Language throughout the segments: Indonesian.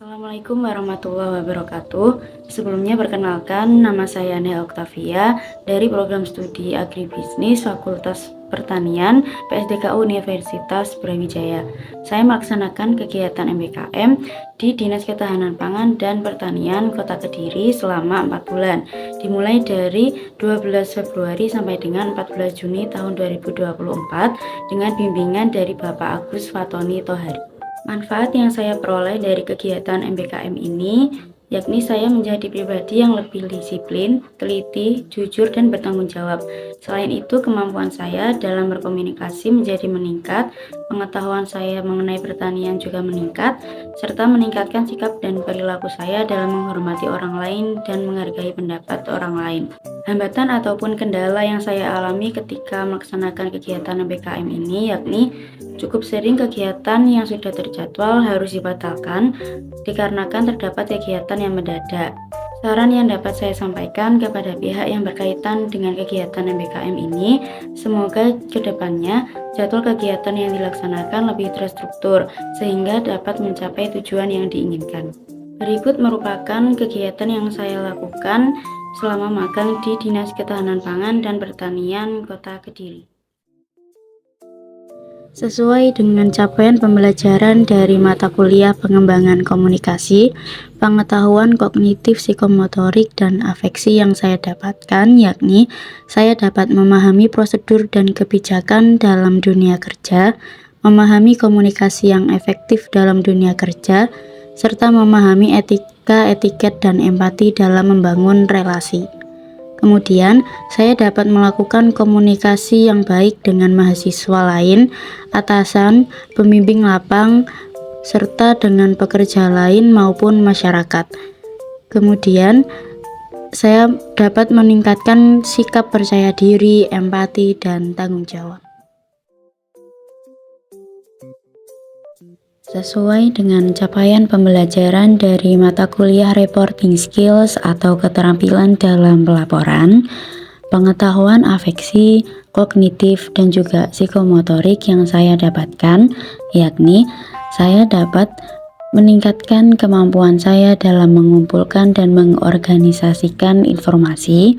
Assalamualaikum warahmatullahi wabarakatuh. Sebelumnya perkenalkan, nama saya Nea Oktavia dari program studi Agribisnis Fakultas Pertanian PSDKU Universitas Brawijaya. Saya melaksanakan kegiatan MBKM di Dinas Ketahanan Pangan dan Pertanian Kota Kediri selama 4 bulan, dimulai dari 12 Februari sampai dengan 14 Juni tahun 2024 dengan bimbingan dari Bapak Agus Fatoni Tohari. Manfaat yang saya peroleh dari kegiatan MBKM ini, yakni saya menjadi pribadi yang lebih disiplin, teliti, jujur, dan bertanggung jawab. Selain itu, kemampuan saya dalam berkomunikasi menjadi meningkat, pengetahuan saya mengenai pertanian juga meningkat, serta meningkatkan sikap dan perilaku saya dalam menghormati orang lain dan menghargai pendapat orang lain. Hambatan ataupun kendala yang saya alami ketika melaksanakan kegiatan MBKM ini yakni cukup sering kegiatan yang sudah terjadwal harus dibatalkan dikarenakan terdapat kegiatan yang mendadak. Saran yang dapat saya sampaikan kepada pihak yang berkaitan dengan kegiatan MBKM ini, semoga kedepannya jadwal kegiatan yang dilaksanakan lebih terstruktur sehingga dapat mencapai tujuan yang diinginkan. Berikut merupakan kegiatan yang saya lakukan selama magang di Dinas Ketahanan Pangan dan Pertanian Kota Kediri. Sesuai dengan capaian pembelajaran dari mata kuliah pengembangan komunikasi, pengetahuan kognitif psikomotorik dan afeksi yang saya dapatkan, yakni saya dapat memahami prosedur dan kebijakan dalam dunia kerja, memahami komunikasi yang efektif dalam dunia kerja, serta memahami etika, etiket, dan empati dalam membangun relasi. Kemudian, saya dapat melakukan komunikasi yang baik dengan mahasiswa lain, atasan, pembimbing lapang, serta dengan pekerja lain maupun masyarakat. Kemudian, saya dapat meningkatkan sikap percaya diri, empati, dan tanggung jawab. Sesuai dengan capaian pembelajaran dari mata kuliah reporting skills atau keterampilan dalam pelaporan, pengetahuan afeksi, kognitif, dan juga psikomotorik yang saya dapatkan, yakni saya dapat meningkatkan kemampuan saya dalam mengumpulkan dan mengorganisasikan informasi.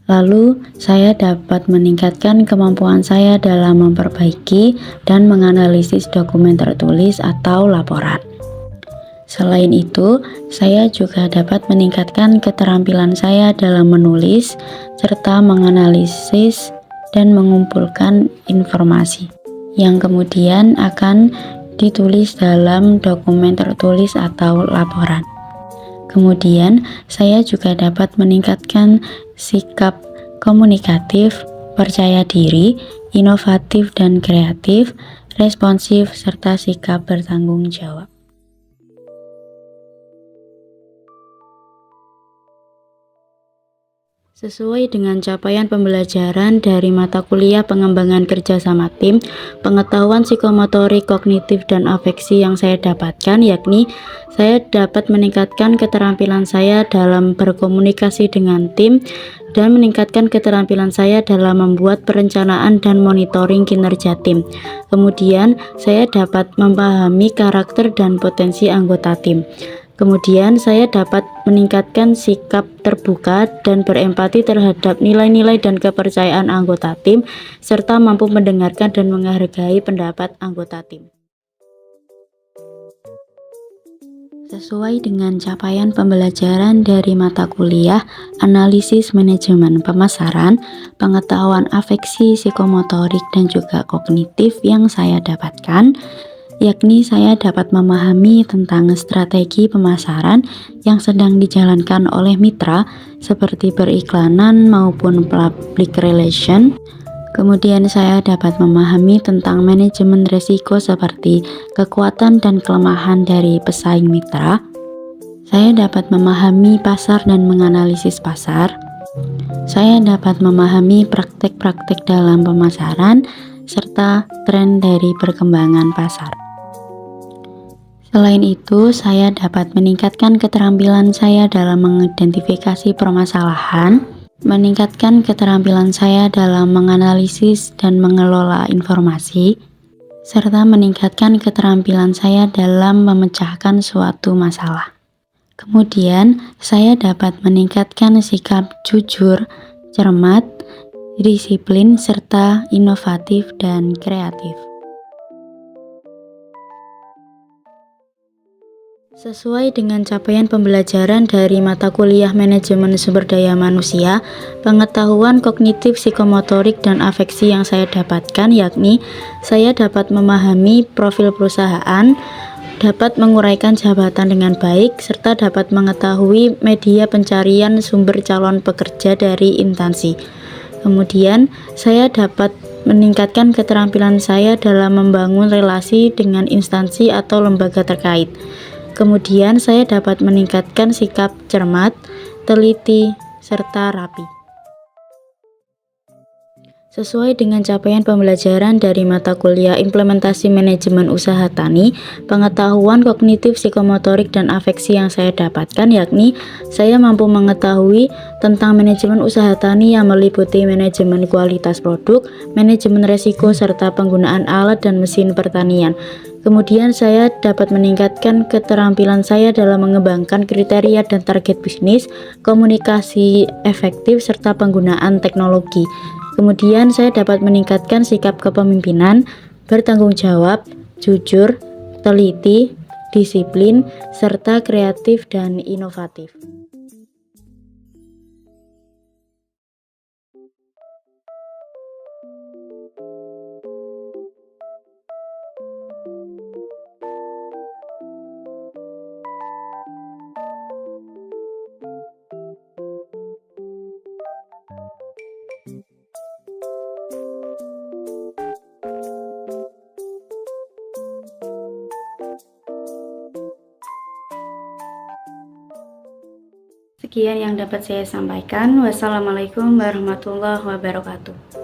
Lalu, saya dapat meningkatkan kemampuan saya dalam memperbaiki dan menganalisis dokumen tertulis atau laporan. Selain itu, saya juga dapat meningkatkan keterampilan saya dalam menulis, serta menganalisis dan mengumpulkan informasi, yang kemudian akan ditulis dalam dokumen tertulis atau laporan. Kemudian, saya juga dapat meningkatkan sikap komunikatif, percaya diri, inovatif dan kreatif, responsif, serta sikap bertanggung jawab. Sesuai dengan capaian pembelajaran dari mata kuliah pengembangan kerjasama tim, pengetahuan psikomotorik, kognitif, dan afeksi yang saya dapatkan, yakni saya dapat meningkatkan keterampilan saya dalam berkomunikasi dengan tim dan meningkatkan keterampilan saya dalam membuat perencanaan dan monitoring kinerja tim. Kemudian, saya dapat memahami karakter dan potensi anggota tim. Kemudian, saya dapat meningkatkan sikap terbuka dan berempati terhadap nilai-nilai dan kepercayaan anggota tim, serta mampu mendengarkan dan menghargai pendapat anggota tim. Sesuai dengan capaian pembelajaran dari mata kuliah analisis manajemen pemasaran, pengetahuan afeksi, psikomotorik, dan juga kognitif yang saya dapatkan, yakni saya dapat memahami tentang strategi pemasaran yang sedang dijalankan oleh mitra seperti periklanan maupun public relation. Kemudian saya dapat memahami tentang manajemen risiko seperti kekuatan dan kelemahan dari pesaing mitra. Saya dapat memahami pasar dan menganalisis pasar. Saya dapat memahami praktek-praktek dalam pemasaran serta tren dari perkembangan pasar. Selain itu, saya dapat meningkatkan keterampilan saya dalam mengidentifikasi permasalahan, meningkatkan keterampilan saya dalam menganalisis dan mengelola informasi, serta meningkatkan keterampilan saya dalam memecahkan suatu masalah. Kemudian, saya dapat meningkatkan sikap jujur, cermat, disiplin, serta inovatif dan kreatif. Sesuai dengan capaian pembelajaran dari mata kuliah Manajemen Sumber Daya Manusia, pengetahuan kognitif, psikomotorik, dan afeksi yang saya dapatkan yakni saya dapat memahami profil perusahaan, dapat menguraikan jabatan dengan baik, serta dapat mengetahui media pencarian sumber calon pekerja dari instansi. Kemudian, saya dapat meningkatkan keterampilan saya dalam membangun relasi dengan instansi atau lembaga terkait. Kemudian, saya dapat meningkatkan sikap cermat, teliti, serta rapi. Sesuai dengan capaian pembelajaran dari mata kuliah Implementasi Manajemen Usaha Tani, pengetahuan kognitif, psikomotorik, dan afeksi yang saya dapatkan yakni saya mampu mengetahui tentang manajemen usaha tani yang meliputi manajemen kualitas produk, manajemen resiko, serta penggunaan alat dan mesin pertanian. Kemudian saya dapat meningkatkan keterampilan saya dalam mengembangkan kriteria dan target bisnis, komunikasi efektif, serta penggunaan teknologi. Kemudian saya dapat meningkatkan sikap kepemimpinan, bertanggung jawab, jujur, teliti, disiplin, serta kreatif dan inovatif. Sekian yang dapat saya sampaikan. Wassalamualaikum warahmatullahi wabarakatuh.